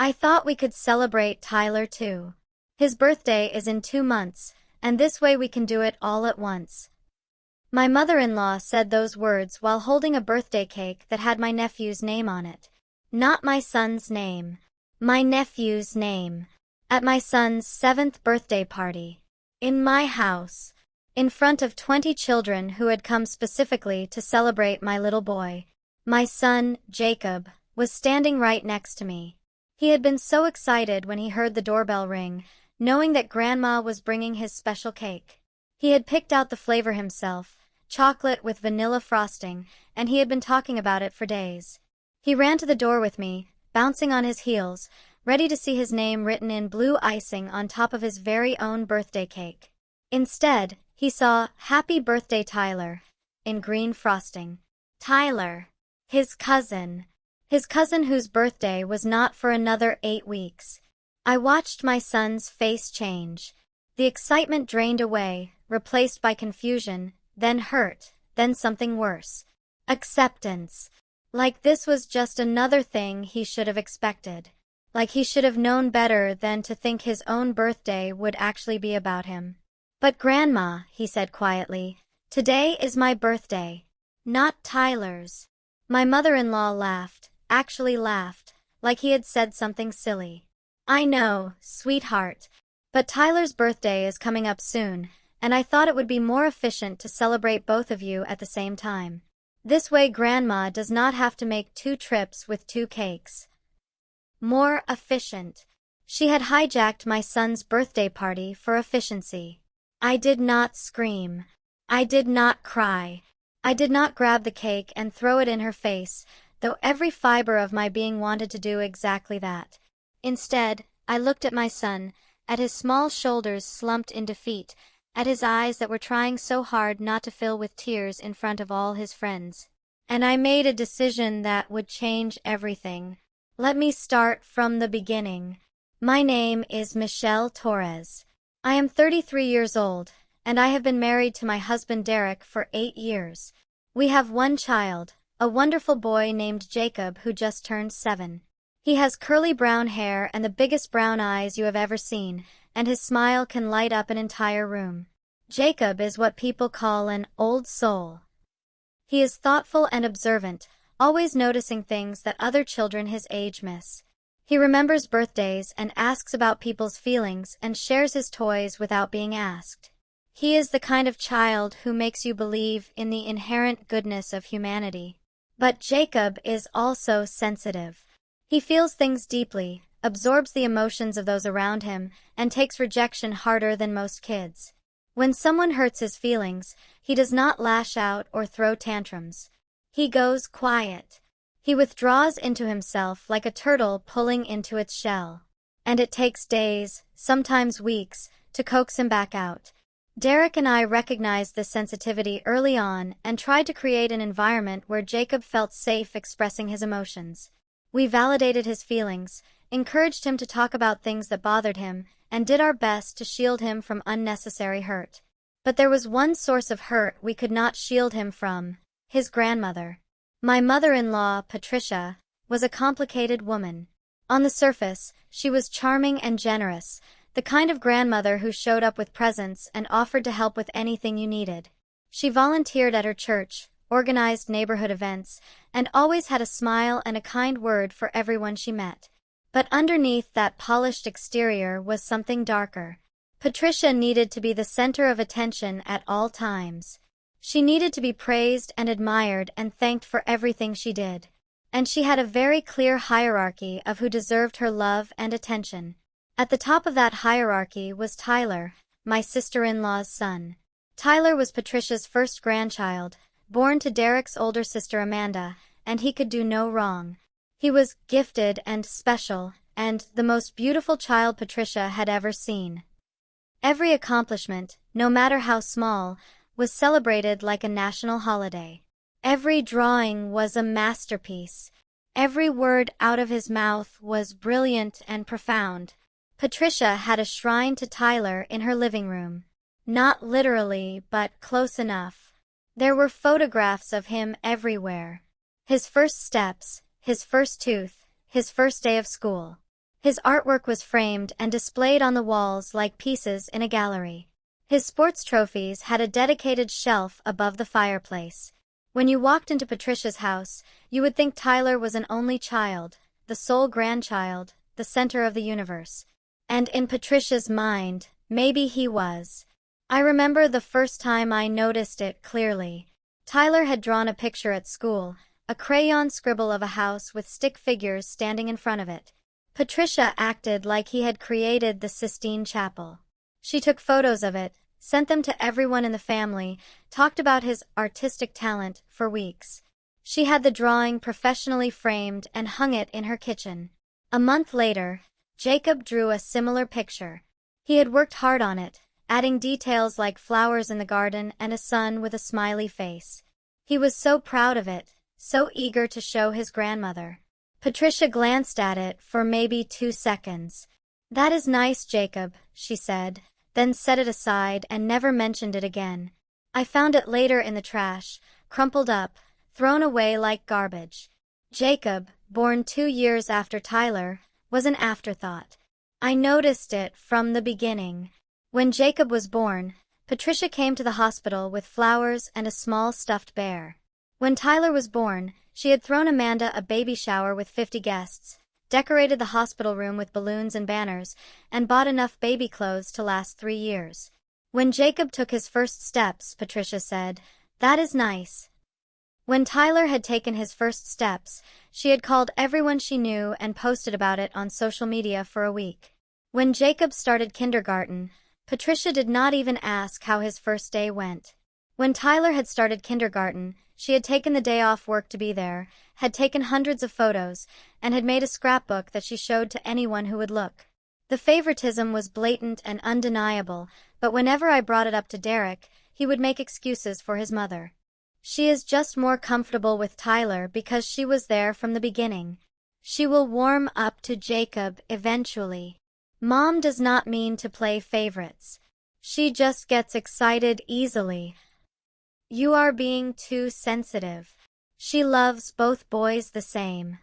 I thought we could celebrate Tyler too. His birthday is in 2 months, and this way we can do it all at once." My mother-in-law said those words while holding a birthday cake that had my nephew's name on it. Not my son's name. My nephew's name. At my son's 7th birthday party. In my house. In front of 20 children who had come specifically to celebrate my little boy. My son, Jacob, was standing right next to me. He had been so excited when he heard the doorbell ring, knowing that Grandma was bringing his special cake. He had picked out the flavor himself, chocolate with vanilla frosting, and he had been talking about it for days. He ran to the door with me, bouncing on his heels, ready to see his name written in blue icing on top of his very own birthday cake. Instead, he saw "Happy Birthday, Tyler" in green frosting. Tyler. His cousin. His cousin whose birthday was not for another 8 weeks. I watched my son's face change. The excitement drained away, replaced by confusion, then hurt, then something worse. Acceptance. Like this was just another thing he should have expected. Like he should have known better than to think his own birthday would actually be about him. "But Grandma," he said quietly, "today is my birthday. Not Tyler's." My mother-in-law laughed, actually laughed, like he had said something silly. "I know, sweetheart. But Tyler's birthday is coming up soon, and I thought it would be more efficient to celebrate both of you at the same time. This way Grandma does not have to make 2 trips with 2 cakes." More efficient. She had hijacked my son's birthday party for efficiency. I did not scream. I did not cry. I did not grab the cake and throw it in her face, though every fiber of my being wanted to do exactly that. Instead, I looked at my son, at his small shoulders slumped in defeat, at his eyes that were trying so hard not to fill with tears in front of all his friends. And I made a decision that would change everything. Let me start from the beginning. My name is Michelle Torres. I am 33 years old, and I have been married to my husband Derek for 8 years. We have 1 child, a wonderful boy named Jacob who just turned 7. He has curly brown hair and the biggest brown eyes you have ever seen, and his smile can light up an entire room. Jacob is what people call an old soul. He is thoughtful and observant, always noticing things that other children his age miss. He remembers birthdays and asks about people's feelings and shares his toys without being asked. He is the kind of child who makes you believe in the inherent goodness of humanity. But Jacob is also sensitive. He feels things deeply, absorbs the emotions of those around him, and takes rejection harder than most kids. When someone hurts his feelings, he does not lash out or throw tantrums. He goes quiet. He withdraws into himself like a turtle pulling into its shell. And it takes days, sometimes weeks, to coax him back out. Derek and I recognized this sensitivity early on and tried to create an environment where Jacob felt safe expressing his emotions. We validated his feelings, encouraged him to talk about things that bothered him, and did our best to shield him from unnecessary hurt. But there was one source of hurt we could not shield him from: his grandmother. My mother-in-law, Patricia, was a complicated woman. On the surface, she was charming and generous, the kind of grandmother who showed up with presents and offered to help with anything you needed. She volunteered at her church, organized neighborhood events, and always had a smile and a kind word for everyone she met. But underneath that polished exterior was something darker. Patricia needed to be the center of attention at all times. She needed to be praised and admired and thanked for everything she did. And she had a very clear hierarchy of who deserved her love and attention. At the top of that hierarchy was Tyler, my sister-in-law's son. Tyler was Patricia's first grandchild, born to Derek's older sister Amanda, and he could do no wrong. He was gifted and special, and the most beautiful child Patricia had ever seen. Every accomplishment, no matter how small, was celebrated like a national holiday. Every drawing was a masterpiece. Every word out of his mouth was brilliant and profound. Patricia had a shrine to Tyler in her living room. Not literally, but close enough. There were photographs of him everywhere. His first steps, his first tooth, his first day of school. His artwork was framed and displayed on the walls like pieces in a gallery. His sports trophies had a dedicated shelf above the fireplace. When you walked into Patricia's house, you would think Tyler was an only child, the sole grandchild, the center of the universe. And in Patricia's mind, maybe he was. I remember the first time I noticed it clearly. Tyler had drawn a picture at school, a crayon scribble of a house with stick figures standing in front of it. Patricia acted like he had created the Sistine Chapel. She took photos of it, sent them to everyone in the family, talked about his artistic talent for weeks. She had the drawing professionally framed and hung it in her kitchen. A month later, Jacob drew a similar picture. He had worked hard on it, adding details like flowers in the garden and a sun with a smiley face. He was so proud of it, so eager to show his grandmother. Patricia glanced at it for maybe 2 seconds. "That is nice, Jacob," she said, then set it aside and never mentioned it again. "I found it later in the trash, crumpled up, thrown away like garbage." Jacob, born 2 years after Tyler, was an afterthought. I noticed it from the beginning. When Jacob was born, Patricia came to the hospital with flowers and a small stuffed bear. When Tyler was born, she had thrown Amanda a baby shower with 50 guests, decorated the hospital room with balloons and banners, and bought enough baby clothes to last 3 years. When Jacob took his first steps, Patricia said, "That is nice." When Tyler had taken his first steps, she had called everyone she knew and posted about it on social media for a week. When Jacob started kindergarten, Patricia did not even ask how his first day went. When Tyler had started kindergarten, she had taken the day off work to be there, had taken hundreds of photos, and had made a scrapbook that she showed to anyone who would look. The favoritism was blatant and undeniable, but whenever I brought it up to Derek, he would make excuses for his mother. "She is just more comfortable with Tyler because she was there from the beginning. She will warm up to Jacob eventually. Mom does not mean to play favorites. She just gets excited easily. You are being too sensitive. She loves both boys the same."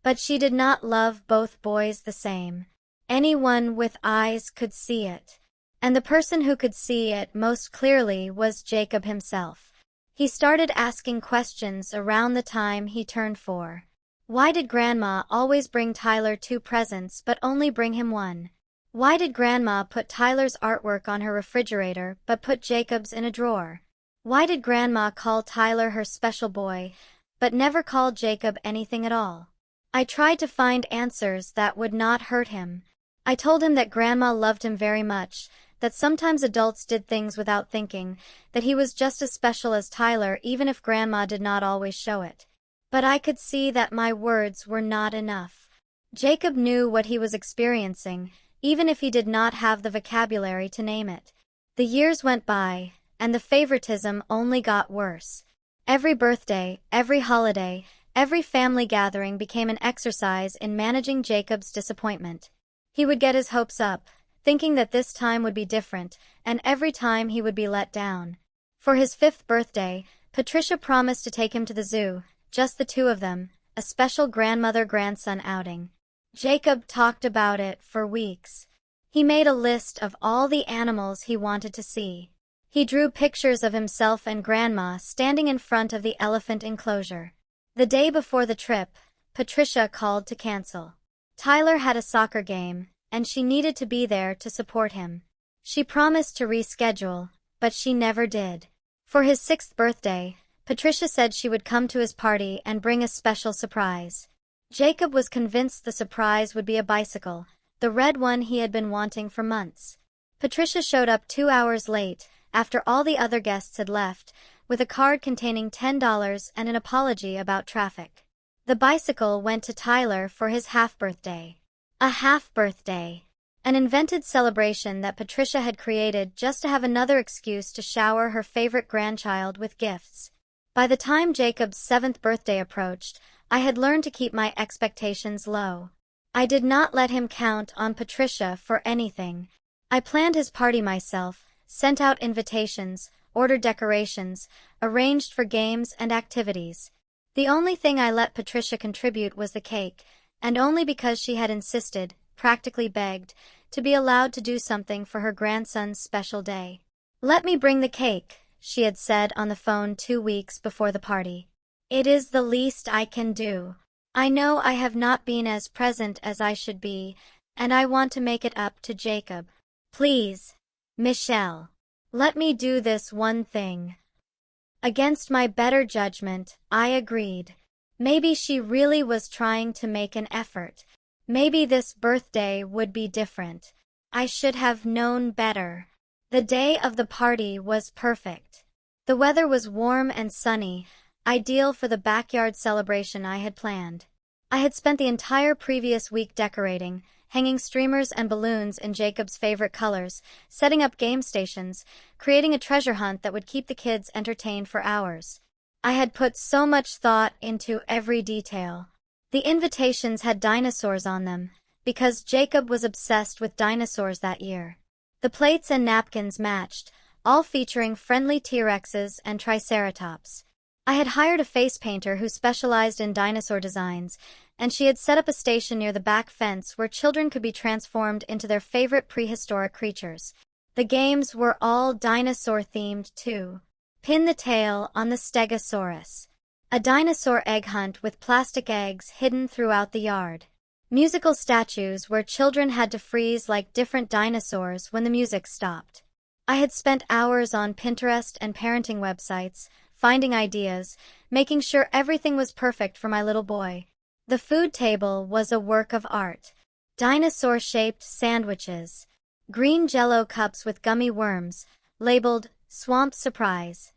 But she did not love both boys the same. Anyone with eyes could see it. And the person who could see it most clearly was Jacob himself. He started asking questions around the time he turned 4. Why did Grandma always bring Tyler 2 presents but only bring him 1? Why did Grandma put Tyler's artwork on her refrigerator but put Jacob's in a drawer? Why did Grandma call Tyler her special boy, but never call Jacob anything at all? I tried to find answers that would not hurt him. I told him that Grandma loved him very much, that sometimes adults did things without thinking, that he was just as special as Tyler even if Grandma did not always show it. But I could see that my words were not enough. Jacob knew what he was experiencing, even if he did not have the vocabulary to name it. The years went by, and the favoritism only got worse. Every birthday, every holiday, every family gathering became an exercise in managing Jacob's disappointment. He would get his hopes up, thinking that this time would be different, and every time he would be let down. For his 5th birthday, Patricia promised to take him to the zoo, just the 2 of them, a special grandmother-grandson outing. Jacob talked about it for weeks. He made a list of all the animals he wanted to see. He drew pictures of himself and Grandma standing in front of the elephant enclosure. The day before the trip, Patricia called to cancel. Tyler had a soccer game, and she needed to be there to support him. She promised to reschedule, but she never did. For his 6th birthday, Patricia said she would come to his party and bring a special surprise. Jacob was convinced the surprise would be a bicycle, the red one he had been wanting for months. Patricia showed up 2 hours late, after all the other guests had left, with a card containing $10 and an apology about traffic. The bicycle went to Tyler for his half-birthday. A half-birthday. An invented celebration that Patricia had created just to have another excuse to shower her favorite grandchild with gifts. By the time Jacob's 7th birthday approached, I had learned to keep my expectations low. I did not let him count on Patricia for anything. I planned his party myself, sent out invitations, ordered decorations, arranged for games and activities. The only thing I let Patricia contribute was the cake, and only because she had insisted, practically begged, to be allowed to do something for her grandson's special day. "Let me bring the cake," she had said on the phone 2 weeks before the party. "It is the least I can do. I know I have not been as present as I should be, and I want to make it up to Jacob. Please, Michelle, let me do this one thing." Against my better judgment, I agreed. Maybe she really was trying to make an effort. Maybe this birthday would be different. I should have known better. The day of the party was perfect. The weather was warm and sunny, ideal for the backyard celebration I had planned. I had spent the entire previous week decorating, hanging streamers and balloons in Jacob's favorite colors, setting up game stations, creating a treasure hunt that would keep the kids entertained for hours. I had put so much thought into every detail. The invitations had dinosaurs on them, because Jacob was obsessed with dinosaurs that year. The plates and napkins matched, all featuring friendly T-Rexes and Triceratops. I had hired a face painter who specialized in dinosaur designs, and she had set up a station near the back fence where children could be transformed into their favorite prehistoric creatures. The games were all dinosaur-themed, too. Pin the tail on the Stegosaurus. A dinosaur egg hunt with plastic eggs hidden throughout the yard. Musical statues where children had to freeze like different dinosaurs when the music stopped. I had spent hours on Pinterest and parenting websites, finding ideas, making sure everything was perfect for my little boy. The food table was a work of art. Dinosaur-shaped sandwiches. Green Jell-O cups with gummy worms, labeled Swamp Surprise.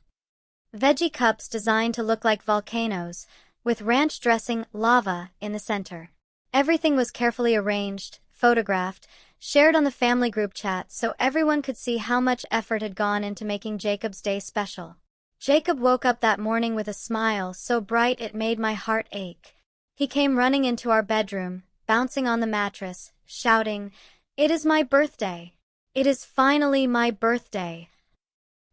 Veggie cups designed to look like volcanoes, with ranch dressing lava in the center. Everything was carefully arranged, photographed, shared on the family group chat so everyone could see how much effort had gone into making Jacob's day special. Jacob woke up that morning with a smile so bright it made my heart ache. He came running into our bedroom, bouncing on the mattress, shouting, "It is my birthday! It is finally my birthday!"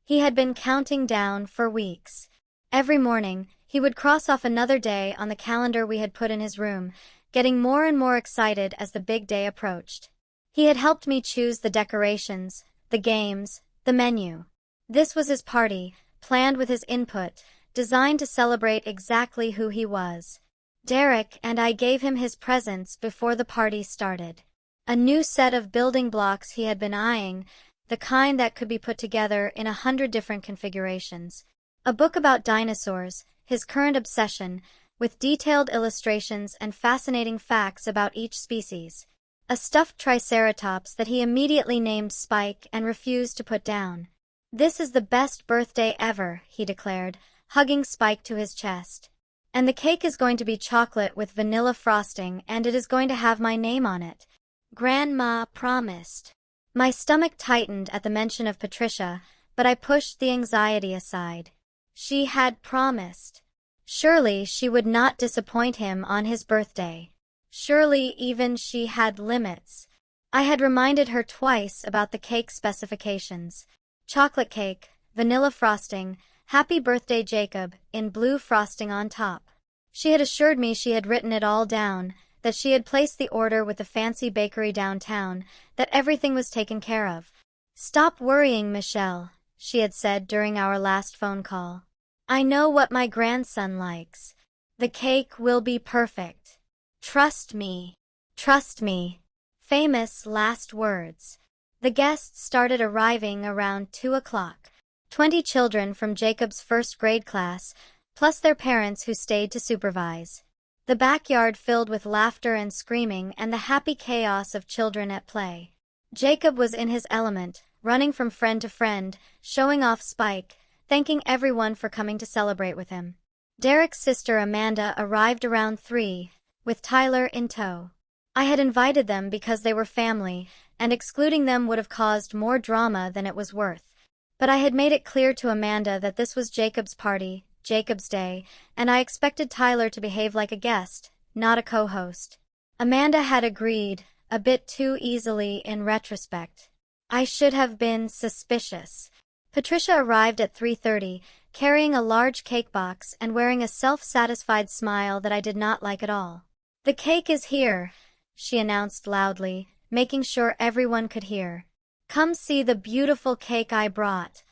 He had been counting down for weeks. Every morning, he would cross off another day on the calendar we had put in his room, getting more and more excited as the big day approached. He had helped me choose the decorations, the games, the menu. This was his party, planned with his input, designed to celebrate exactly who he was. Derek and I gave him his presents before the party started. A new set of building blocks he had been eyeing, the kind that could be put together in 100 different configurations. A book about dinosaurs, his current obsession, with detailed illustrations and fascinating facts about each species. A stuffed Triceratops that he immediately named Spike and refused to put down. "This is the best birthday ever," he declared, hugging Spike to his chest. "And the cake is going to be chocolate with vanilla frosting and it is going to have my name on it. Grandma promised." My stomach tightened at the mention of Patricia, but I pushed the anxiety aside. She had promised. Surely she would not disappoint him on his birthday. Surely even she had limits. I had reminded her twice about the cake specifications. Chocolate cake, vanilla frosting, "Happy Birthday Jacob," in blue frosting on top. She had assured me she had written it all down, that she had placed the order with the fancy bakery downtown, that everything was taken care of. "Stop worrying, Michelle," she had said during our last phone call. "I know what my grandson likes. The cake will be perfect. Trust me. Trust me." Famous last words. The guests started arriving around 2 o'clock. 20 children from Jacob's first grade class, plus their parents who stayed to supervise. The backyard filled with laughter and screaming and the happy chaos of children at play. Jacob was in his element, running from friend to friend, showing off Spike, thanking everyone for coming to celebrate with him. Derek's sister Amanda arrived around 3, with Tyler in tow. I had invited them because they were family, and excluding them would have caused more drama than it was worth. But I had made it clear to Amanda that this was Jacob's party, Jacob's day, and I expected Tyler to behave like a guest, not a co-host. Amanda had agreed, a bit too easily in retrospect. I should have been suspicious. Patricia arrived at 3:30, carrying a large cake box and wearing a self-satisfied smile that I did not like at all. The cake is here, she announced loudly, making sure everyone could hear. Come see the beautiful cake I brought.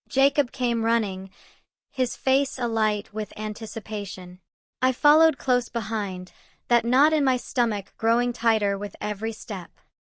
Jacob came running, his face alight with anticipation. I followed close behind, that knot in my stomach growing tighter with every step.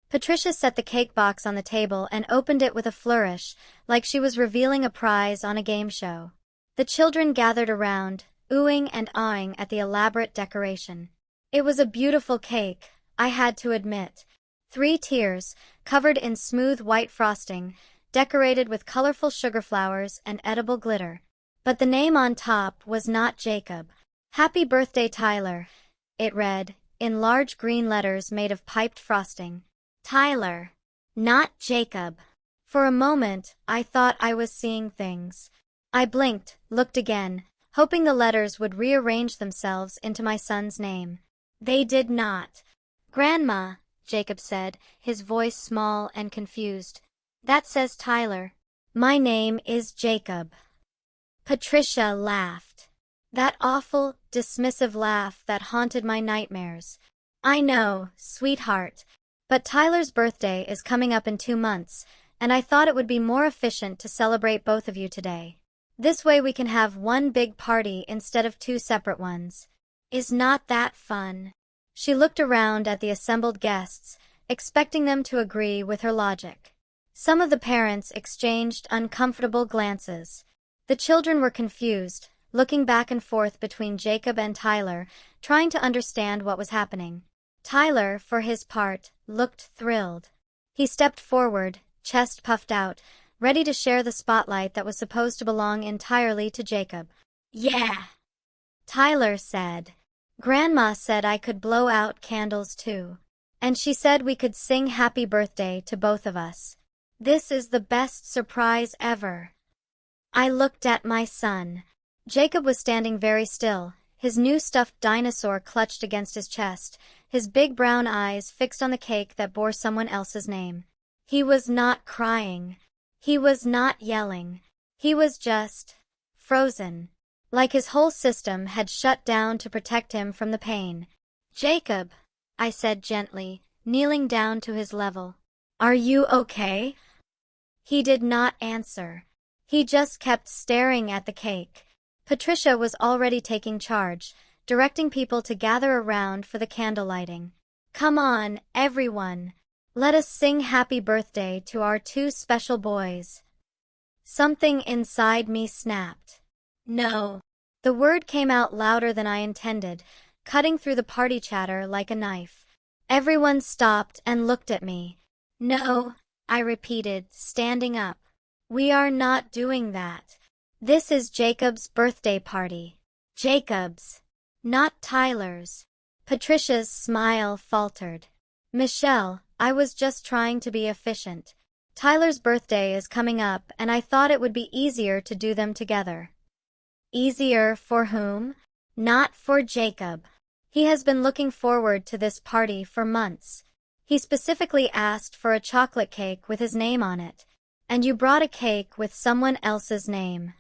Patricia set the cake box on the table and opened it with a flourish, like she was revealing a prize on a game show. The children gathered around, oohing and awing at the elaborate decoration. It was a beautiful cake, I had to admit. 3 tiers, covered in smooth white frosting, decorated with colorful sugar flowers and edible glitter. But the name on top was not Jacob. Happy birthday, Tyler, it read, in large green letters made of piped frosting. Tyler, not Jacob. For a moment, I thought I was seeing things. I blinked, looked again, hoping the letters would rearrange themselves into my son's name. They did not. Grandma, Jacob said, his voice small and confused. That says Tyler. My name is Jacob. Patricia laughed. That awful, dismissive laugh that haunted my nightmares. I know, sweetheart. But Tyler's birthday is coming up in 2 months, and I thought it would be more efficient to celebrate both of you today. This way we can have one big party instead of 2 separate ones. Is not that fun? She looked around at the assembled guests, expecting them to agree with her logic. Some of the parents exchanged uncomfortable glances. The children were confused, looking back and forth between Jacob and Tyler, trying to understand what was happening. Tyler, for his part, looked thrilled. He stepped forward, chest puffed out, ready to share the spotlight that was supposed to belong entirely to Jacob. Yeah, Tyler said. Grandma said I could blow out candles too. And she said we could sing happy birthday to both of us. This is the best surprise ever. I looked at my son. Jacob was standing very still, his new stuffed dinosaur clutched against his chest, his big brown eyes fixed on the cake that bore someone else's name. He was not crying. He was not yelling. He was just frozen. Like his whole system had shut down to protect him from the pain. Jacob, I said gently, kneeling down to his level. Are you okay? He did not answer. He just kept staring at the cake. Patricia was already taking charge, directing people to gather around for the candle lighting. Come on, everyone. Let us sing happy birthday to our 2 special boys. Something inside me snapped. No. The word came out louder than I intended, cutting through the party chatter like a knife. Everyone stopped and looked at me. No, I repeated, standing up. We are not doing that. This is Jacob's birthday party. Jacob's, not Tyler's. Patricia's smile faltered. Michelle, I was just trying to be efficient. Tyler's birthday is coming up and I thought it would be easier to do them together. Easier for whom? Not for Jacob. He has been looking forward to this party for months. He specifically asked for a chocolate cake with his name on it. And you brought a cake with someone else's name.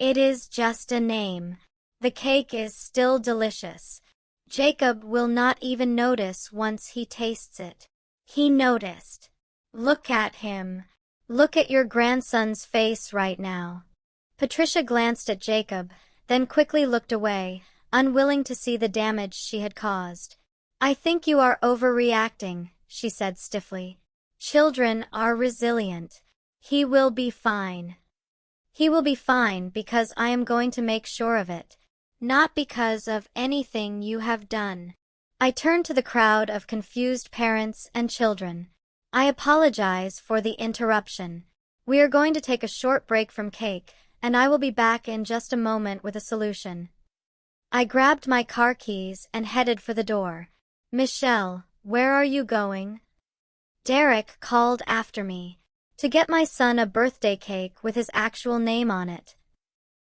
It is just a name. The cake is still delicious. Jacob will not even notice once he tastes it. He noticed. Look at him. Look at your grandson's face right now. Patricia glanced at Jacob, then quickly looked away, unwilling to see the damage she had caused. I think you are overreacting, she said stiffly. Children are resilient. He will be fine. He will be fine because I am going to make sure of it, not because of anything you have done. I turned to the crowd of confused parents and children. I apologize for the interruption. We are going to take a short break from cake, and I will be back in just a moment with a solution. I grabbed my car keys and headed for the door. Michelle, where are you going? Derek called after me. To get my son a birthday cake with his actual name on it.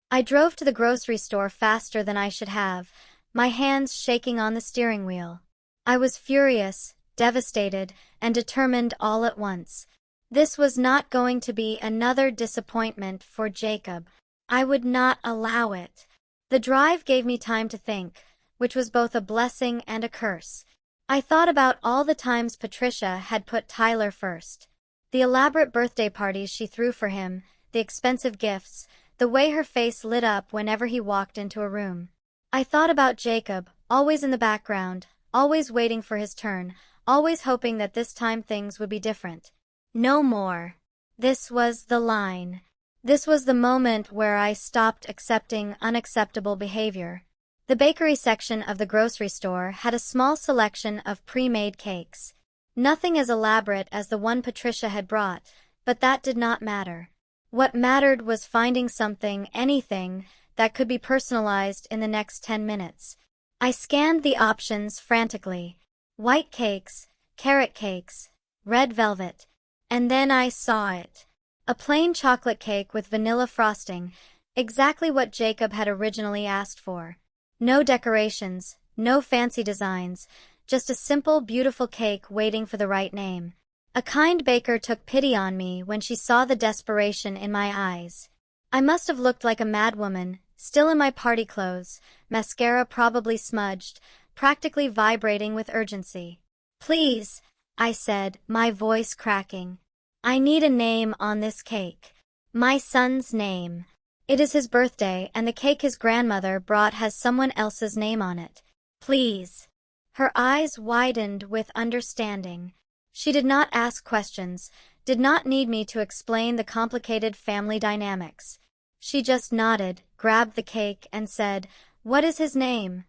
I drove to the grocery store faster than I should have, my hands shaking on the steering wheel. I was furious, devastated, and determined all at once. This was not going to be another disappointment for Jacob. I would not allow it. The drive gave me time to think, which was both a blessing and a curse. I thought about all the times Patricia had put Tyler first. The elaborate birthday parties she threw for him, the expensive gifts, the way her face lit up whenever he walked into a room. I thought about Jacob, always in the background, always waiting for his turn, always hoping that this time things would be different. No more. This was the line. This was the moment where I stopped accepting unacceptable behavior. The bakery section of the grocery store had a small selection of pre-made cakes. Nothing as elaborate as the one Patricia had brought, but that did not matter. What mattered was finding something, anything, that could be personalized in the next 10 minutes. I scanned the options frantically. White cakes, carrot cakes, red velvet. And then I saw it. A plain chocolate cake with vanilla frosting, exactly what Jacob had originally asked for. No decorations, no fancy designs, just a simple, beautiful cake waiting for the right name. A kind baker took pity on me when she saw the desperation in my eyes. I must have looked like a madwoman, still in my party clothes, mascara probably smudged, practically vibrating with urgency. "Please," I said, my voice cracking. "I need a name on this cake. My son's name. It is his birthday and the cake his grandmother brought has someone else's name on it. Please." Her eyes widened with understanding. She did not ask questions, did not need me to explain the complicated family dynamics. She just nodded, grabbed the cake, and said, "What is his name?"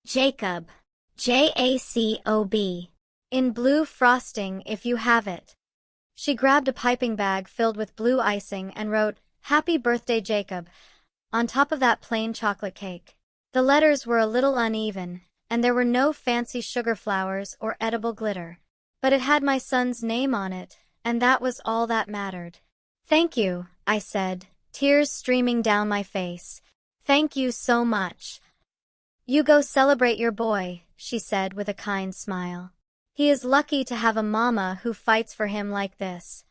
"Jacob. Jacob. In blue frosting if you have it." She grabbed a piping bag filled with blue icing and wrote, "Happy birthday, Jacob," on top of that plain chocolate cake. The letters were a little uneven, and there were no fancy sugar flowers or edible glitter. But it had my son's name on it, and that was all that mattered. "Thank you," I said, tears streaming down my face. "Thank you so much." "You go celebrate your boy," she said with a kind smile. "He is lucky to have a mama who fights for him like this."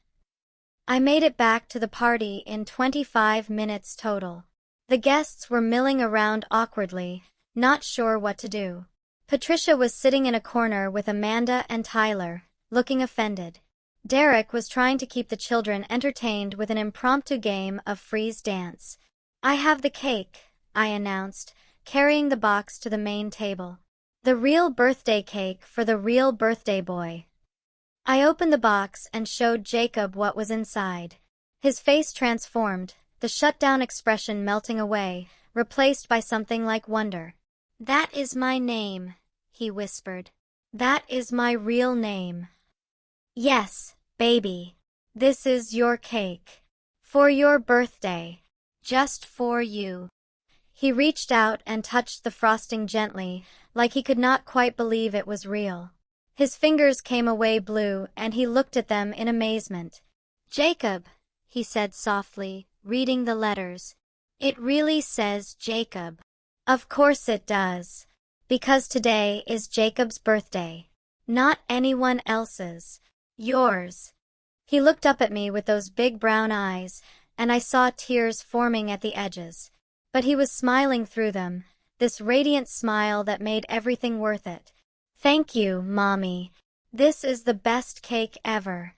I made it back to the party in 25 minutes total. The guests were milling around awkwardly, not sure what to do. Patricia was sitting in a corner with Amanda and Tyler, looking offended. Derek was trying to keep the children entertained with an impromptu game of freeze dance. "I have the cake," I announced, carrying the box to the main table. "The real birthday cake for the real birthday boy." I opened the box and showed Jacob what was inside. His face transformed, the shut-down expression melting away, replaced by something like wonder. "That is my name," he whispered. "That is my real name." "Yes, baby. This is your cake. For your birthday. Just for you." He reached out and touched the frosting gently, like he could not quite believe it was real. His fingers came away blue and he looked at them in amazement. "Jacob," he said softly, reading the letters. "It really says Jacob." "Of course it does. Because today is Jacob's birthday. Not anyone else's. Yours." He looked up at me with those big brown eyes, and I saw tears forming at the edges. But he was smiling through them, this radiant smile that made everything worth it. "Thank you, Mommy. This is the best cake ever."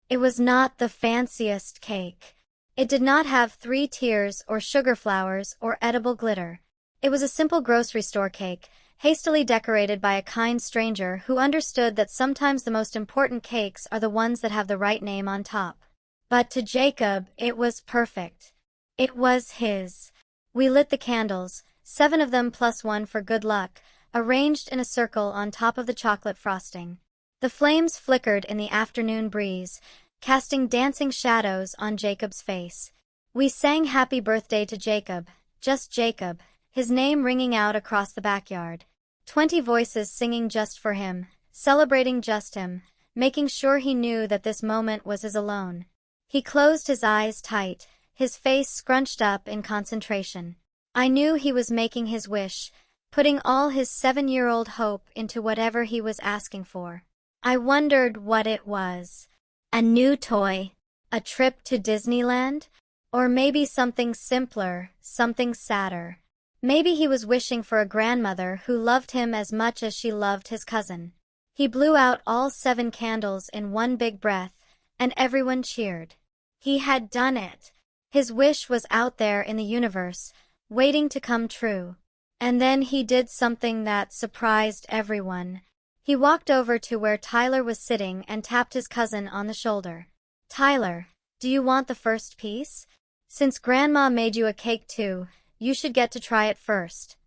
It was not the fanciest cake. It did not have 3 tiers or sugar flowers or edible glitter. It was a simple grocery store cake, hastily decorated by a kind stranger who understood that sometimes the most important cakes are the ones that have the right name on top. But to Jacob, it was perfect. It was his. We lit the candles, 7 of them plus one for good luck, arranged in a circle on top of the chocolate frosting. The flames flickered in the afternoon breeze, casting dancing shadows on Jacob's face. We sang happy birthday to Jacob, just Jacob, his name ringing out across the backyard. 20 voices singing just for him, celebrating just him, making sure he knew that this moment was his alone. He closed his eyes tight, his face scrunched up in concentration. I knew he was making his wish, putting all his 7-year-old hope into whatever he was asking for. I wondered what it was. A new toy? A trip to Disneyland? Or maybe something simpler, something sadder. Maybe he was wishing for a grandmother who loved him as much as she loved his cousin. He blew out all 7 candles in one big breath, and everyone cheered. He had done it. His wish was out there in the universe, waiting to come true. And then he did something that surprised everyone. He walked over to where Tyler was sitting and tapped his cousin on the shoulder. "Tyler, do you want the first piece? Since Grandma made you a cake too, you should get to try it first."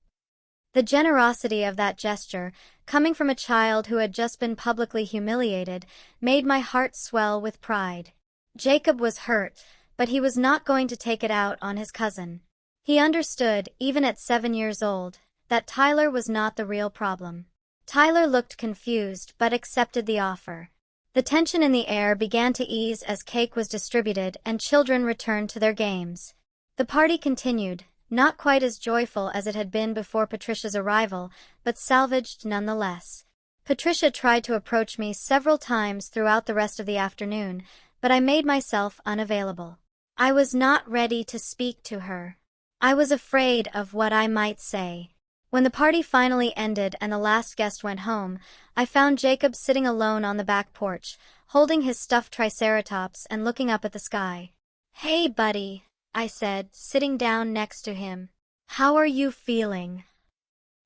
The generosity of that gesture, coming from a child who had just been publicly humiliated, made my heart swell with pride. Jacob was hurt, but he was not going to take it out on his cousin. He understood, even at 7 years old, that Tyler was not the real problem. Tyler looked confused but accepted the offer. The tension in the air began to ease as cake was distributed and children returned to their games. The party continued, not quite as joyful as it had been before Patricia's arrival, but salvaged nonetheless. Patricia tried to approach me several times throughout the rest of the afternoon, but I made myself unavailable. I was not ready to speak to her. I was afraid of what I might say. When the party finally ended and the last guest went home, I found Jacob sitting alone on the back porch, holding his stuffed triceratops and looking up at the sky. "Hey, buddy," I said, sitting down next to him. "How are you feeling?"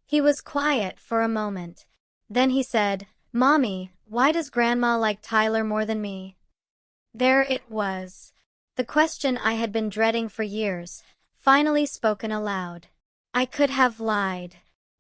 He was quiet for a moment. Then he said, "Mommy, why does Grandma like Tyler more than me?" There it was. The question I had been dreading for years, finally spoken aloud. I could have lied.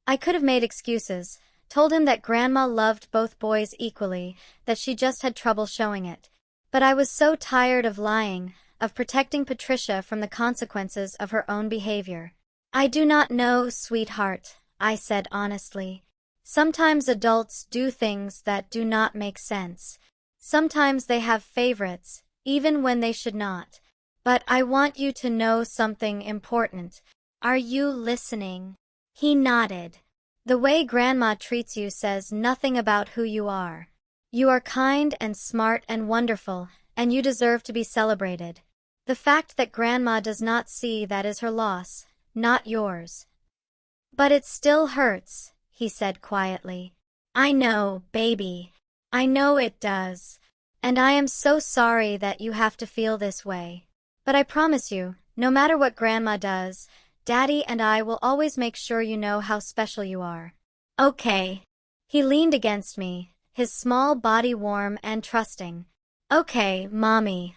I could have made excuses, told him that Grandma loved both boys equally, that she just had trouble showing it. But I was so tired of lying, of protecting Patricia from the consequences of her own behavior. "I do not know, sweetheart," I said honestly. "Sometimes adults do things that do not make sense. Sometimes they have favorites, even when they should not. But I want you to know something important. Are you listening?" He nodded. "The way Grandma treats you says nothing about who you are. You are kind and smart and wonderful, and you deserve to be celebrated. The fact that Grandma does not see that is her loss, not yours." "But it still hurts," he said quietly. "I know, baby. I know it does. And I am so sorry that you have to feel this way. But I promise you, no matter what Grandma does, Daddy and I will always make sure you know how special you are." "Okay." He leaned against me, his small body warm and trusting. "Okay, Mommy."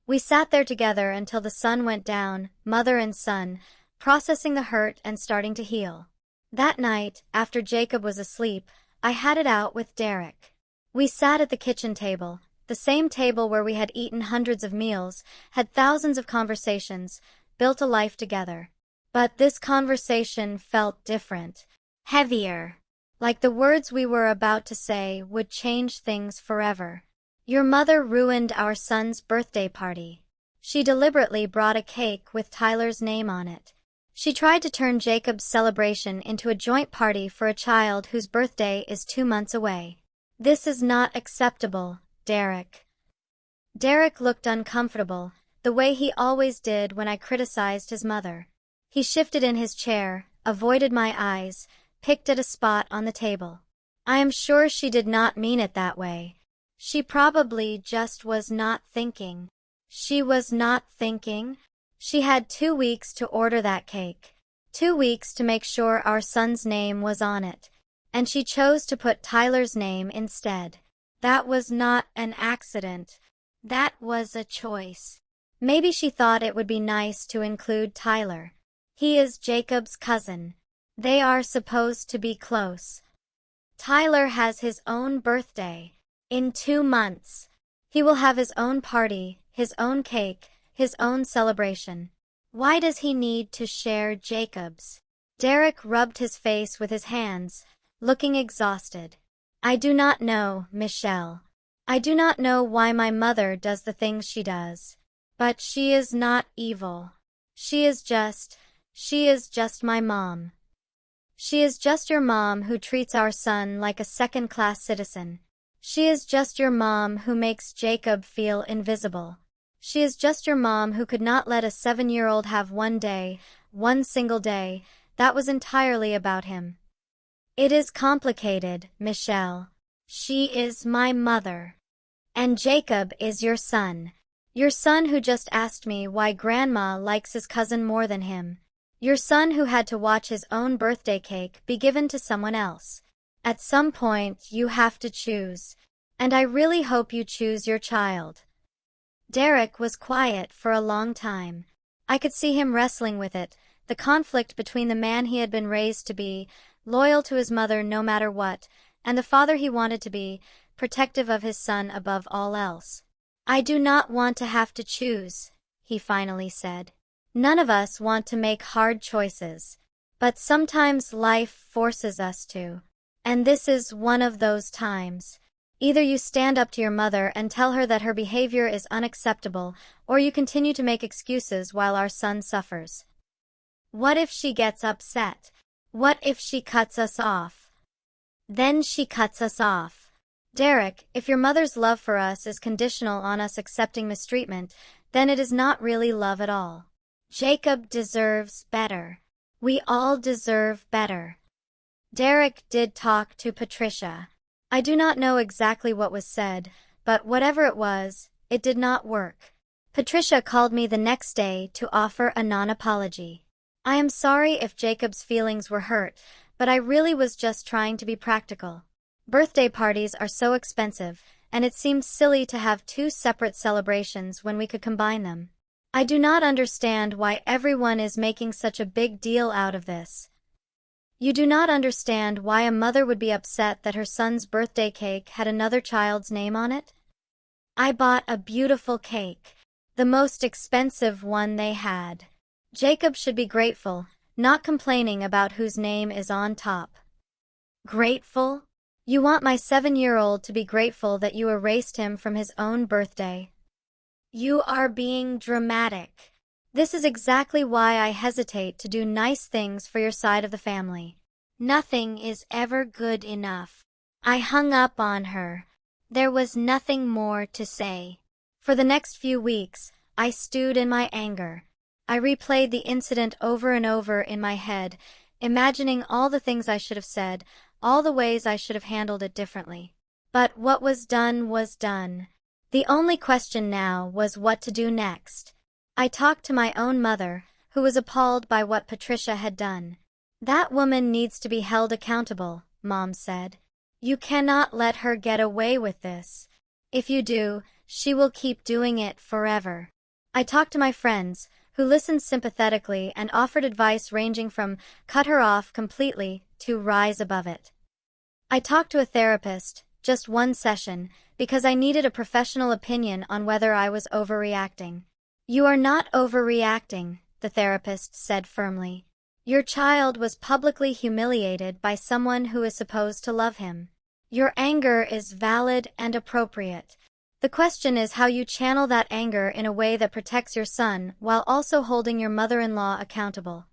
We sat there together until the sun went down, mother and son, processing the hurt and starting to heal. That night, after Jacob was asleep, I had it out with Derek. We sat at the kitchen table, the same table where we had eaten hundreds of meals, had thousands of conversations, built a life together. But this conversation felt different, heavier, like the words we were about to say would change things forever. "Your mother ruined our son's birthday party. She deliberately brought a cake with Tyler's name on it. She tried to turn Jacob's celebration into a joint party for a child whose birthday is 2 months away. This is not acceptable, Derek." Derek looked uncomfortable, the way he always did when I criticized his mother. He shifted in his chair, avoided my eyes, picked at a spot on the table. "I am sure she did not mean it that way. She probably just was not thinking." She was not thinking? She had 2 weeks to order that cake. 2 weeks to make sure our son's name was on it. And she chose to put Tyler's name instead. That was not an accident. That was a choice. Maybe she thought it would be nice to include Tyler. He is Jacob's cousin. They are supposed to be close. Tyler has his own birthday. In 2 months. He will have his own party, his own cake, his own celebration. Why does he need to share Jacob's? Derek rubbed his face with his hands, looking exhausted. "I do not know, Michelle. I do not know why my mother does the things she does. But she is not evil. She is just my mom. She is just your mom who treats our son like a second-class citizen. She is just your mom who makes Jacob feel invisible. She is just your mom who could not let a 7-year-old have one day, one single day, that was entirely about him. It is complicated, Michelle. She is my mother. And Jacob is your son. Your son who just asked me why grandma likes his cousin more than him. Your son who had to watch his own birthday cake be given to someone else. At some point, you have to choose. And I really hope you choose your child. Derek was quiet for a long time. I could see him wrestling with it, the conflict between the man he had been raised to be, loyal to his mother no matter what, and the father he wanted to be, protective of his son above all else. I do not want to have to choose, he finally said. None of us want to make hard choices. But sometimes life forces us to. And this is one of those times. Either you stand up to your mother and tell her that her behavior is unacceptable, or you continue to make excuses while our son suffers. What if she gets upset? What if she cuts us off? Then she cuts us off. Derek, if your mother's love for us is conditional on us accepting mistreatment, then it is not really love at all. Jacob deserves better. We all deserve better. Derek did talk to Patricia. I do not know exactly what was said, but whatever it was, it did not work. Patricia called me the next day to offer a non-apology. I am sorry if Jacob's feelings were hurt, but I really was just trying to be practical. Birthday parties are so expensive, and it seems silly to have two separate celebrations when we could combine them. I do not understand why everyone is making such a big deal out of this. You do not understand why a mother would be upset that her son's birthday cake had another child's name on it? I bought a beautiful cake, the most expensive one they had. Jacob should be grateful, not complaining about whose name is on top. Grateful? You want my 7-year-old to be grateful that you erased him from his own birthday? You are being dramatic. This is exactly why I hesitate to do nice things for your side of the family. Nothing is ever good enough. I hung up on her. There was nothing more to say. For the next few weeks, I stewed in my anger. I replayed the incident over and over in my head, imagining all the things I should have said, all the ways I should have handled it differently. But what was done was done. The only question now was what to do next. I talked to my own mother, who was appalled by what Patricia had done. That woman needs to be held accountable, Mom said. You cannot let her get away with this. If you do, she will keep doing it forever. I talked to my friends, who listened sympathetically and offered advice ranging from cut her off completely to rise above it. I talked to a therapist, just one session, because I needed a professional opinion on whether I was overreacting. You are not overreacting, the therapist said firmly. Your child was publicly humiliated by someone who is supposed to love him. Your anger is valid and appropriate. The question is how you channel that anger in a way that protects your son while also holding your mother-in-law accountable.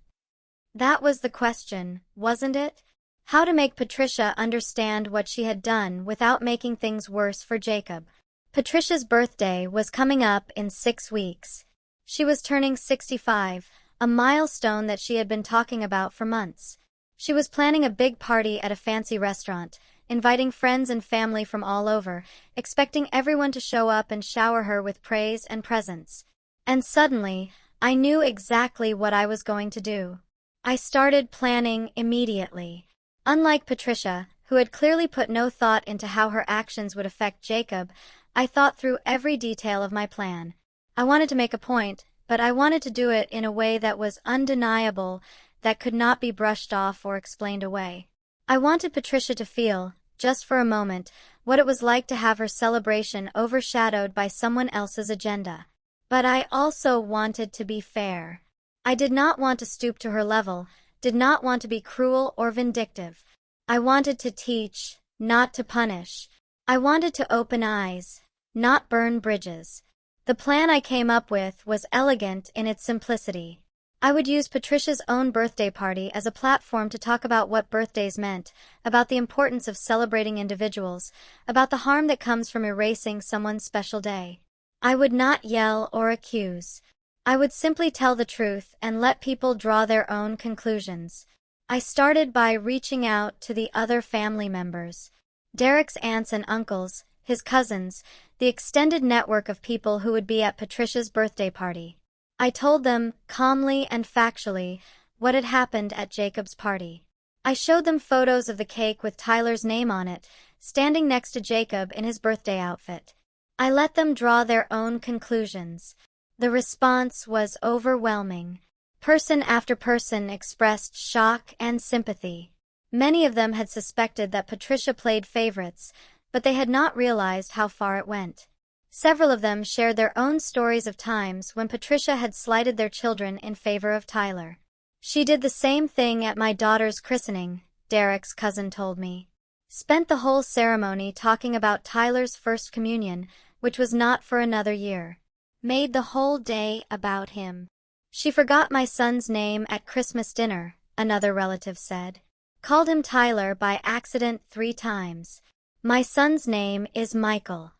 That was the question, wasn't it? How to make Patricia understand what she had done without making things worse for Jacob. Patricia's birthday was coming up in 6 weeks. She was turning 65, a milestone that she had been talking about for months. She was planning a big party at a fancy restaurant, inviting friends and family from all over, expecting everyone to show up and shower her with praise and presents. And suddenly, I knew exactly what I was going to do. I started planning immediately. Unlike Patricia, who had clearly put no thought into how her actions would affect Jacob, I thought through every detail of my plan. I wanted to make a point, but I wanted to do it in a way that was undeniable, that could not be brushed off or explained away. I wanted Patricia to feel, just for a moment, what it was like to have her celebration overshadowed by someone else's agenda. But I also wanted to be fair. I did not want to stoop to her level, did not want to be cruel or vindictive. I wanted to teach, not to punish. I wanted to open eyes, not burn bridges. The plan I came up with was elegant in its simplicity. I would use Patricia's own birthday party as a platform to talk about what birthdays meant, about the importance of celebrating individuals, about the harm that comes from erasing someone's special day. I would not yell or accuse. I would simply tell the truth and let people draw their own conclusions. I started by reaching out to the other family members. Derek's aunts and uncles, his cousins, the extended network of people who would be at Patricia's birthday party. I told them, calmly and factually, what had happened at Jacob's party. I showed them photos of the cake with Tyler's name on it, standing next to Jacob in his birthday outfit. I let them draw their own conclusions. The response was overwhelming. Person after person expressed shock and sympathy. Many of them had suspected that Patricia played favorites, but they had not realized how far it went. Several of them shared their own stories of times when Patricia had slighted their children in favor of Tyler. She did the same thing at my daughter's christening, Derek's cousin told me. Spent the whole ceremony talking about Tyler's first communion, which was not for another year. Made the whole day about him. She forgot my son's name at Christmas dinner, another relative said. Called him Tyler by accident 3 times. My son's name is Michael.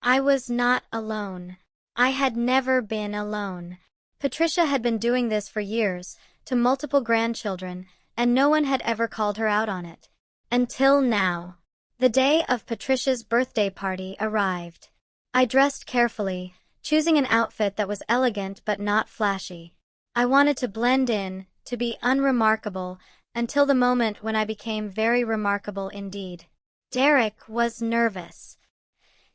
I was not alone. I had never been alone. Patricia had been doing this for years, to multiple grandchildren, and no one had ever called her out on it. Until now. The day of Patricia's birthday party arrived. I dressed carefully, choosing an outfit that was elegant but not flashy. I wanted to blend in, to be unremarkable, until the moment when I became very remarkable indeed. Derek was nervous.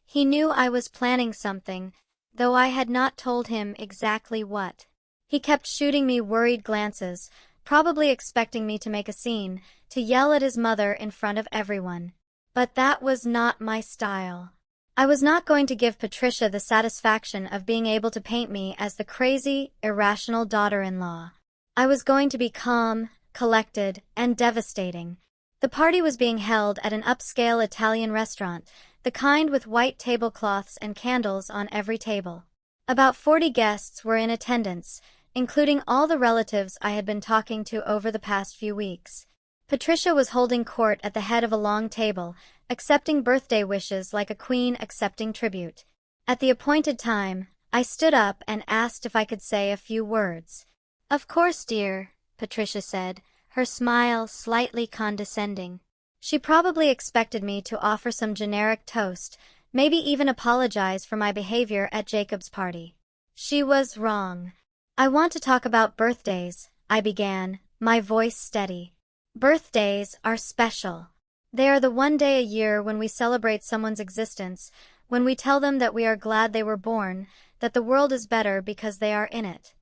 He knew I was planning something, though I had not told him exactly what. He kept shooting me worried glances, probably expecting me to make a scene, to yell at his mother in front of everyone. But that was not my style. I was not going to give Patricia the satisfaction of being able to paint me as the crazy, irrational daughter-in-law. I was going to be calm, collected, and devastating. The party was being held at an upscale Italian restaurant, the kind with white tablecloths and candles on every table. About 40 guests were in attendance, including all the relatives I had been talking to over the past few weeks. Patricia was holding court at the head of a long table, accepting birthday wishes like a queen accepting tribute. At the appointed time, I stood up and asked if I could say a few words. "Of course, dear," Patricia said, her smile slightly condescending. She probably expected me to offer some generic toast, maybe even apologize for my behavior at Jacob's party. She was wrong. "I want to talk about birthdays," I began, my voice steady. Birthdays are special. They are the one day a year when we celebrate someone's existence, when we tell them that we are glad they were born, that the world is better because they are in it.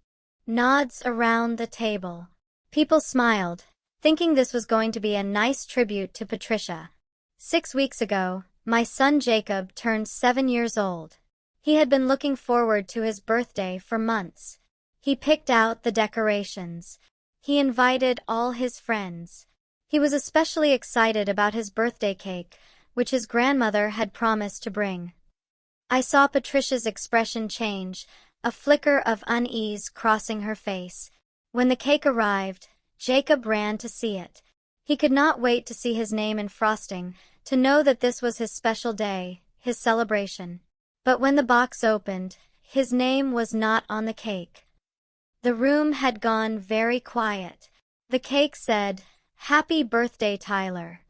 Nods around the table. People smiled, thinking this was going to be a nice tribute to Patricia. 6 weeks ago, my son Jacob turned 7 years old. He had been looking forward to his birthday for months. He picked out the decorations. He invited all his friends. He was especially excited about his birthday cake, which his grandmother had promised to bring. I saw Patricia's expression change, a flicker of unease crossing her face. When the cake arrived, Jacob ran to see it. He could not wait to see his name in frosting, to know that this was his special day, his celebration. But when the box opened, his name was not on the cake. The room had gone very quiet. The cake said, "Happy birthday, Tyler."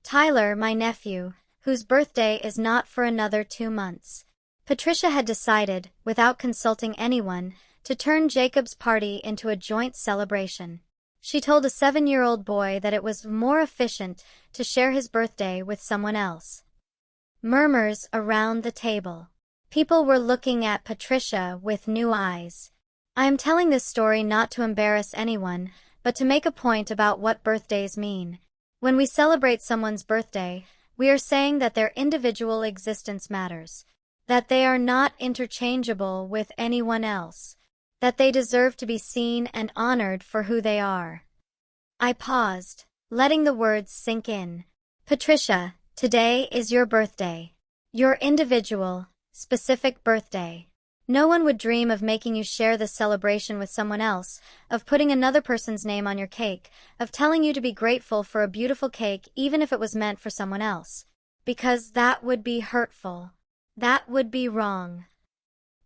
Tyler, my nephew, whose birthday is not for another 2 months. Patricia had decided, without consulting anyone, to turn Jacob's party into a joint celebration. She told a 7-year-old boy that it was more efficient to share his birthday with someone else. Murmurs around the table. People were looking at Patricia with new eyes. I am telling this story not to embarrass anyone, but to make a point about what birthdays mean. When we celebrate someone's birthday, we are saying that their individual existence matters, that they are not interchangeable with anyone else, that they deserve to be seen and honored for who they are. I paused, letting the words sink in. Patricia, today is your birthday. Your individual, specific birthday. No one would dream of making you share this celebration with someone else, of putting another person's name on your cake, of telling you to be grateful for a beautiful cake even if it was meant for someone else. Because that would be hurtful. That would be wrong.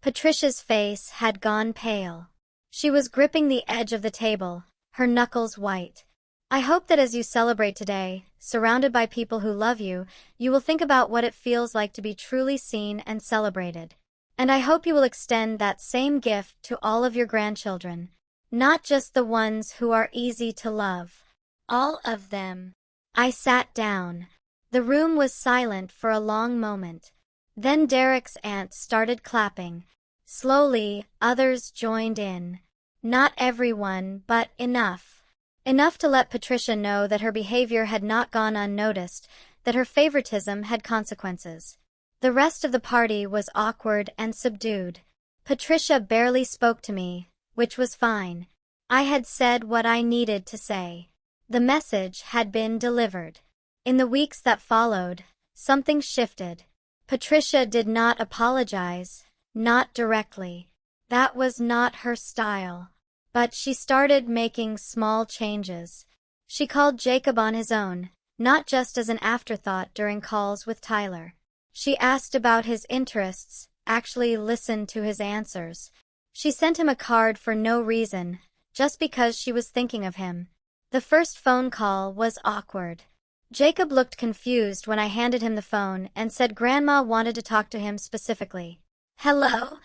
Patricia's face had gone pale. She was gripping the edge of the table, her knuckles white. I hope that as you celebrate today, surrounded by people who love you, you will think about what it feels like to be truly seen and celebrated. And I hope you will extend that same gift to all of your grandchildren, not just the ones who are easy to love. All of them. I sat down. The room was silent for a long moment. Then Derek's aunt started clapping. Slowly, others joined in. Not everyone, but enough. Enough to let Patricia know that her behavior had not gone unnoticed, that her favoritism had consequences. The rest of the party was awkward and subdued. Patricia barely spoke to me, which was fine. I had said what I needed to say. The message had been delivered. In the weeks that followed, something shifted. Patricia did not apologize, not directly. That was not her style. But she started making small changes. She called Jacob on his own, not just as an afterthought during calls with Tyler. She asked about his interests, actually listened to his answers. She sent him a card for no reason, just because she was thinking of him. The first phone call was awkward. Jacob looked confused when I handed him the phone and said Grandma wanted to talk to him specifically. "Hello?"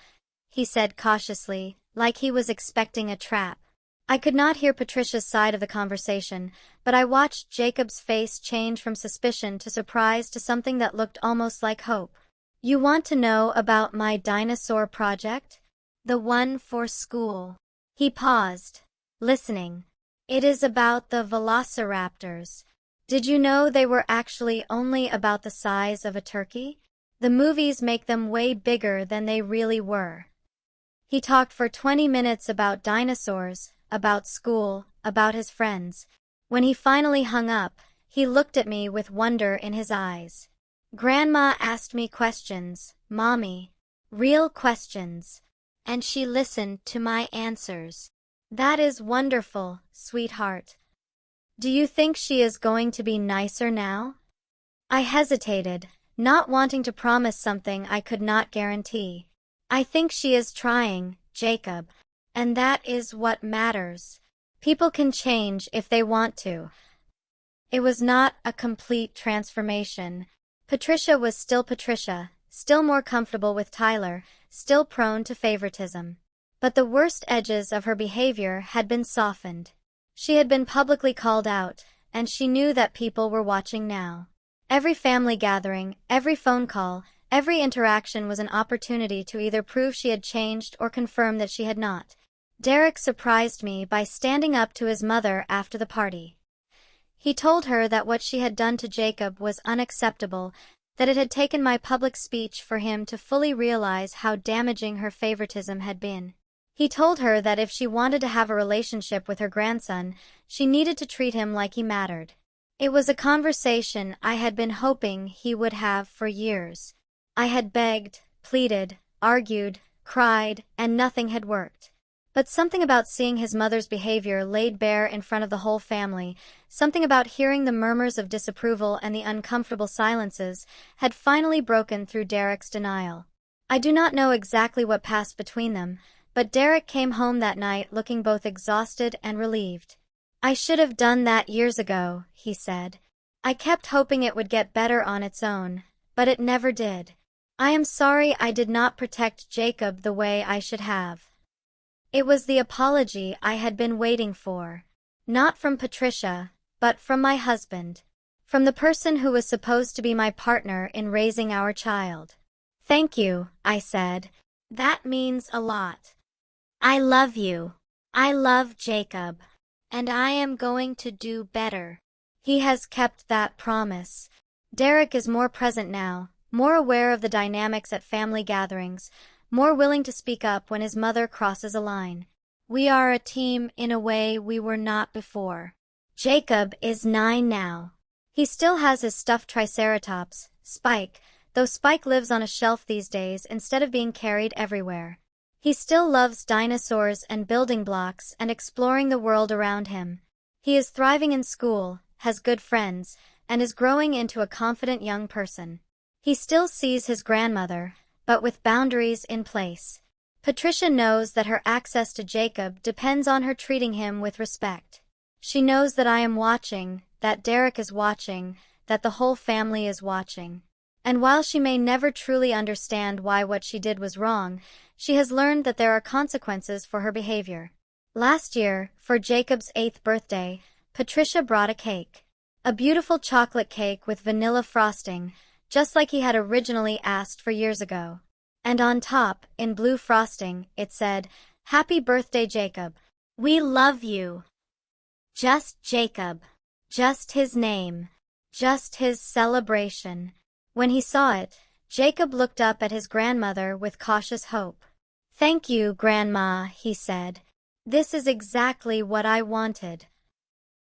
he said cautiously, like he was expecting a trap. I could not hear Patricia's side of the conversation, but I watched Jacob's face change from suspicion to surprise to something that looked almost like hope. "You want to know about my dinosaur project? The one for school." He paused, listening. "It is about the velociraptors. Did you know they were actually only about the size of a turkey? The movies make them way bigger than they really were." He talked for 20 minutes about dinosaurs, about school, about his friends. When he finally hung up, he looked at me with wonder in his eyes. "Grandma asked me questions, Mommy. Real questions. And she listened to my answers." "That is wonderful, sweetheart. Do you think she is going to be nicer now?" I hesitated, not wanting to promise something I could not guarantee. "I think she is trying, Jacob. And that is what matters. People can change if they want to." It was not a complete transformation. Patricia was still Patricia, still more comfortable with Tyler, still prone to favoritism. But the worst edges of her behavior had been softened. She had been publicly called out, and she knew that people were watching now. Every family gathering, every phone call, every interaction was an opportunity to either prove she had changed or confirm that she had not. Derek surprised me by standing up to his mother after the party. He told her that what she had done to Jacob was unacceptable, that it had taken my public speech for him to fully realize how damaging her favoritism had been. He told her that if she wanted to have a relationship with her grandson, she needed to treat him like he mattered. It was a conversation I had been hoping he would have for years. I had begged, pleaded, argued, cried, and nothing had worked. But something about seeing his mother's behavior laid bare in front of the whole family, something about hearing the murmurs of disapproval and the uncomfortable silences, had finally broken through Derek's denial. I do not know exactly what passed between them, but Derek came home that night looking both exhausted and relieved. "I should have done that years ago," he said. "I kept hoping it would get better on its own, but it never did. I am sorry I did not protect Jacob the way I should have." It was the apology I had been waiting for. Not from Patricia, but from my husband. From the person who was supposed to be my partner in raising our child. "Thank you," I said. "That means a lot. I love you. I love Jacob. And I am going to do better." He has kept that promise. Derek is more present now, more aware of the dynamics at family gatherings, more willing to speak up when his mother crosses a line. We are a team in a way we were not before. Jacob is 9 now. He still has his stuffed triceratops, Spike, though Spike lives on a shelf these days instead of being carried everywhere. He still loves dinosaurs and building blocks and exploring the world around him. He is thriving in school, has good friends, and is growing into a confident young person. He still sees his grandmother, but with boundaries in place. Patricia knows that her access to Jacob depends on her treating him with respect. She knows that I am watching, that Derek is watching, that the whole family is watching. And while she may never truly understand why what she did was wrong, she has learned that there are consequences for her behavior. Last year, for Jacob's 8th birthday, Patricia brought a cake. A beautiful chocolate cake with vanilla frosting, just like he had originally asked for years ago. And on top, in blue frosting, it said, "Happy birthday, Jacob. We love you." Just Jacob. Just his name. Just his celebration. When he saw it, Jacob looked up at his grandmother with cautious hope. "Thank you, Grandma," he said. "This is exactly what I wanted."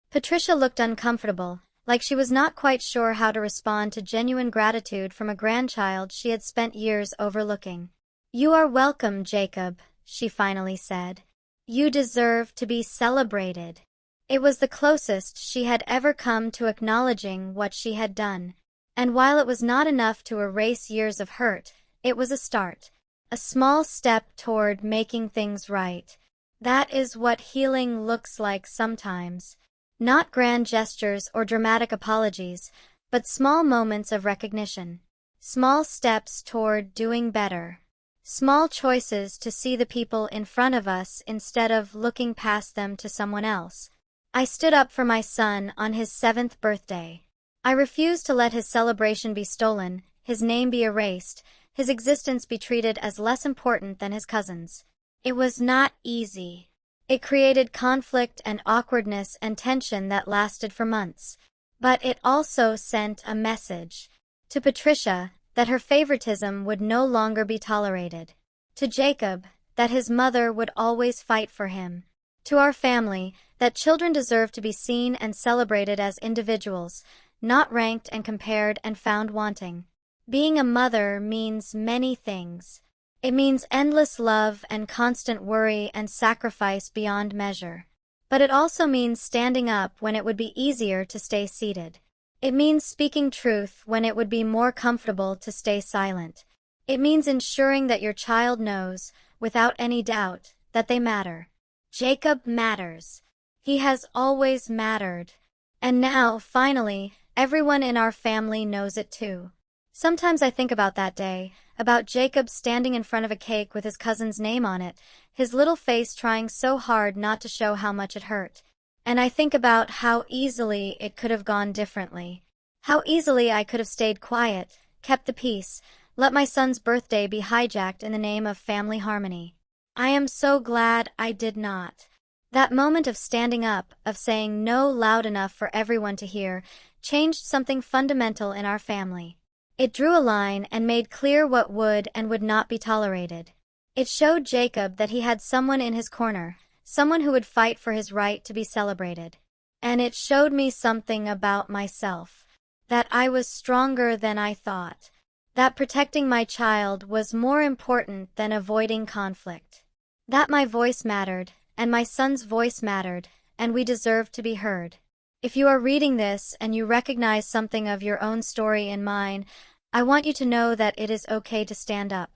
Patricia looked uncomfortable, like she was not quite sure how to respond to genuine gratitude from a grandchild she had spent years overlooking. "You are welcome, Jacob," she finally said. "You deserve to be celebrated." It was the closest she had ever come to acknowledging what she had done. And while it was not enough to erase years of hurt, it was a start. A small step toward making things right. That is what healing looks like sometimes. Not grand gestures or dramatic apologies, but small moments of recognition. Small steps toward doing better. Small choices to see the people in front of us instead of looking past them to someone else. I stood up for my son on his 7th birthday. I refused to let his celebration be stolen, his name be erased, his existence be treated as less important than his cousin's. It was not easy. It created conflict and awkwardness and tension that lasted for months. But it also sent a message. To Patricia, that her favoritism would no longer be tolerated. To Jacob, that his mother would always fight for him. To our family, that children deserve to be seen and celebrated as individuals, not ranked and compared and found wanting. Being a mother means many things. It means endless love and constant worry and sacrifice beyond measure. But it also means standing up when it would be easier to stay seated. It means speaking truth when it would be more comfortable to stay silent. It means ensuring that your child knows, without any doubt, that they matter. Jacob matters. He has always mattered. And now, finally, everyone in our family knows it too. Sometimes I think about that day, about Jacob standing in front of a cake with his cousin's name on it, his little face trying so hard not to show how much it hurt. And I think about how easily it could have gone differently. How easily I could have stayed quiet, kept the peace, let my son's birthday be hijacked in the name of family harmony. I am so glad I did not. That moment of standing up, of saying no loud enough for everyone to hear, changed something fundamental in our family. It drew a line and made clear what would and would not be tolerated. It showed Jacob that he had someone in his corner, someone who would fight for his right to be celebrated. And it showed me something about myself. That I was stronger than I thought. That protecting my child was more important than avoiding conflict. That my voice mattered, and my son's voice mattered, and we deserved to be heard. If you are reading this and you recognize something of your own story in mine, I want you to know that it is okay to stand up.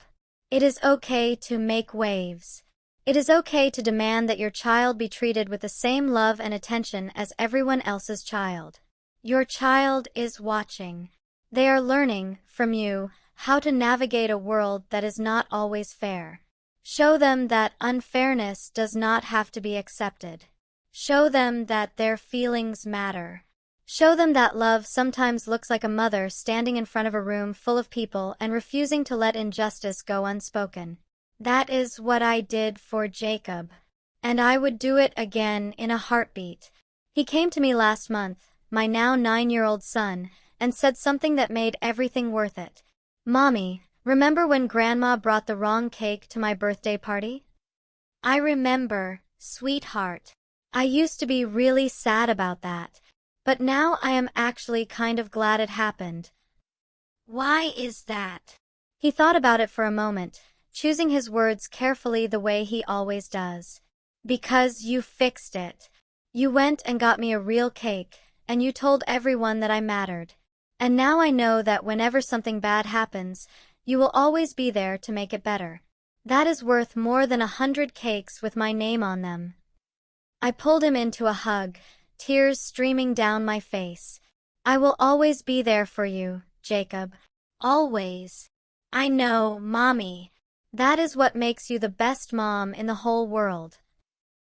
It is okay to make waves. It is okay to demand that your child be treated with the same love and attention as everyone else's child. Your child is watching. They are learning, from you, how to navigate a world that is not always fair. Show them that unfairness does not have to be accepted. Show them that their feelings matter. Show them that love sometimes looks like a mother standing in front of a room full of people and refusing to let injustice go unspoken. That is what I did for Jacob. And I would do it again in a heartbeat. He came to me last month, my now 9-year-old son, and said something that made everything worth it. "Mommy, remember when Grandma brought the wrong cake to my birthday party?" "I remember, sweetheart. I used to be really sad about that, but now I am actually kind of glad it happened." "Why is that?" He thought about it for a moment, choosing his words carefully the way he always does. "Because you fixed it. You went and got me a real cake, and you told everyone that I mattered. And now I know that whenever something bad happens, you will always be there to make it better. That is worth more than 100 cakes with my name on them. I pulled him into a hug, tears streaming down my face. I will always be there for you, Jacob. Always. I know, Mommy. That is what makes you the best mom in the whole world.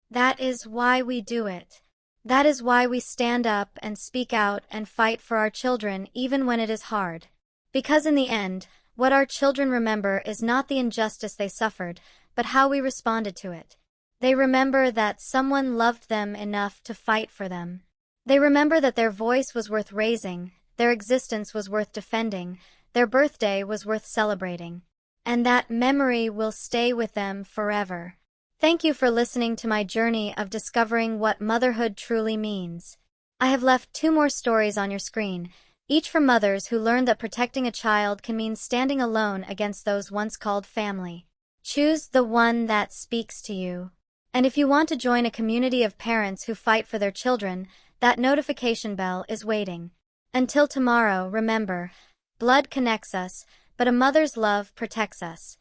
That is why we do it. That is why we stand up and speak out and fight for our children even when it is hard. Because in the end, what our children remember is not the injustice they suffered, but how we responded to it. They remember that someone loved them enough to fight for them. They remember that their voice was worth raising, their existence was worth defending, their birthday was worth celebrating. And that memory will stay with them forever. Thank you for listening to my journey of discovering what motherhood truly means. I have left 2 more stories on your screen, each from mothers who learned that protecting a child can mean standing alone against those once called family. Choose the one that speaks to you. And if you want to join a community of parents who fight for their children, that notification bell is waiting. Until tomorrow, remember, blood connects us, but a mother's love protects us.